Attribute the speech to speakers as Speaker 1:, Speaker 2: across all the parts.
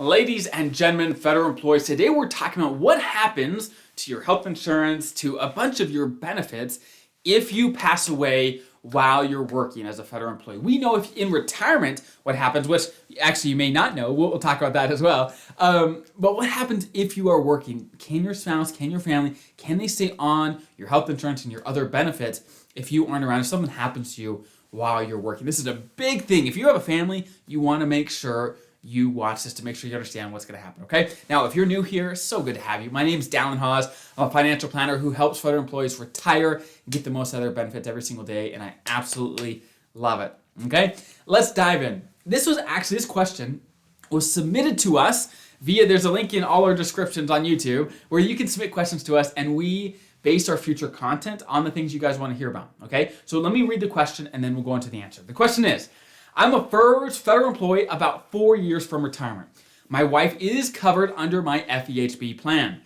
Speaker 1: Ladies and gentlemen, federal employees, today we're talking about what happens to your health insurance, to a bunch of your benefits if you pass away while you're working as a federal employee. We know if in retirement what happens, which actually you may not know, we'll talk about that as well. But what happens if you are working? Can your spouse, can your family, can they stay on your health insurance and your other benefits if you aren't around, if something happens to you while you're working? This is a big thing. If you have a family, you want to make sure you watch this to make sure you understand what's going to happen, okay? Now, if you're new here, so good to have you. My name is Dallin Hawes. I'm a financial planner who helps federal employees retire and get the most out of their benefits every single day, and I absolutely love it, okay? Let's dive in. This question was submitted to us there's a link in all our descriptions on YouTube where you can submit questions to us, and we base our future content on the things you guys want to hear about, okay? So let me read the question, and then we'll go into the answer. The question is, I'm a FERS federal employee about 4 years from retirement. My wife is covered under my FEHB plan.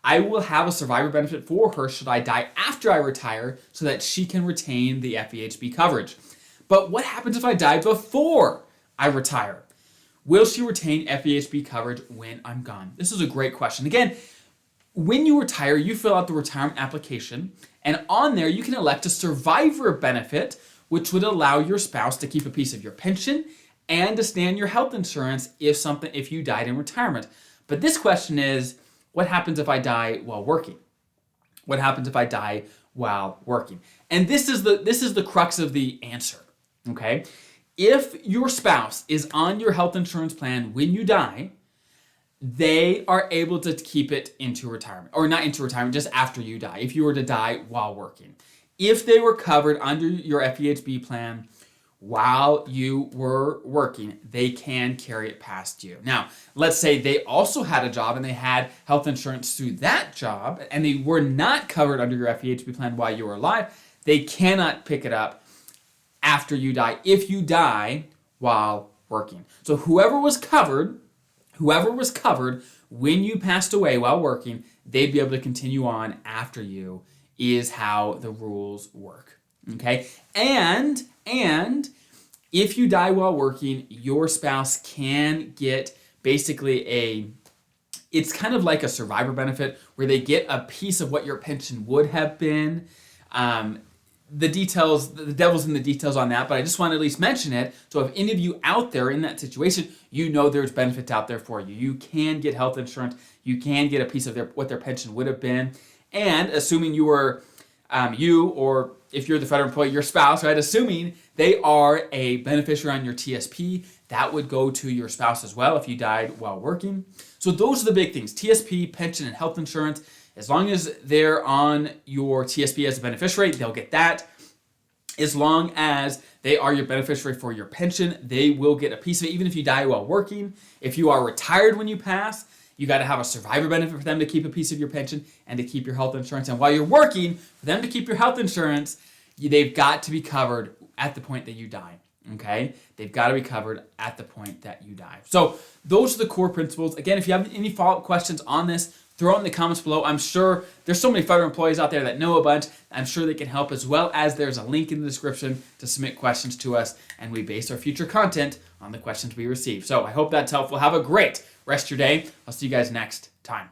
Speaker 1: I will have a survivor benefit for her should I die after I retire so that she can retain the FEHB coverage. But what happens if I die before I retire? Will she retain FEHB coverage when I'm gone? This is a great question. Again, when you retire, you fill out the retirement application, and on there you can elect a survivor benefit, which would allow your spouse to keep a piece of your pension and to stay on your health insurance if you died in retirement. But this question is, what happens if I die while working? What happens if I die while working? And this is the crux of the answer, okay? If your spouse is on your health insurance plan when you die, they are able to keep it into retirement, or not into retirement, just after you die, if you were to die while working. If they were covered under your FEHB plan while you were working, they can carry it past you. Now, let's say they also had a job and they had health insurance through that job and they were not covered under your FEHB plan while you were alive, they cannot pick it up after you die if you die while working. So whoever was covered when you passed away while working, they'd be able to continue on after you, is how the rules work, okay? And if you die while working, your spouse can get basically it's kind of like a survivor benefit where they get a piece of what your pension would have been. The devil's in the details on that, but I just want to at least mention it. So if any of you out there in that situation, you know there's benefits out there for you. You can get health insurance. You can get a piece of what their pension would have been. And assuming you were, or if you're the federal employee, your spouse, right? Assuming they are a beneficiary on your TSP, that would go to your spouse as well if you died while working. So those are the big things: TSP, pension, and health insurance. As long as they're on your TSP as a beneficiary, they'll get that. As long as they are your beneficiary for your pension, they will get a piece of it, even if you die while working. If you are retired when you pass, you got to have a survivor benefit for them to keep a piece of your pension and to keep your health insurance. And while you're working, for them to keep your health insurance, they've got to be covered at the point that you die, okay? They've got to be covered at the point that you die. So those are the core principles. Again, if you have any follow-up questions on this, throw it in the comments below. I'm sure there's so many federal employees out there that know a bunch. I'm sure they can help, as well as there's a link in the description to submit questions to us, and we base our future content on the questions we receive. So I hope that's helpful. Have a great rest of your day. I'll see you guys next time.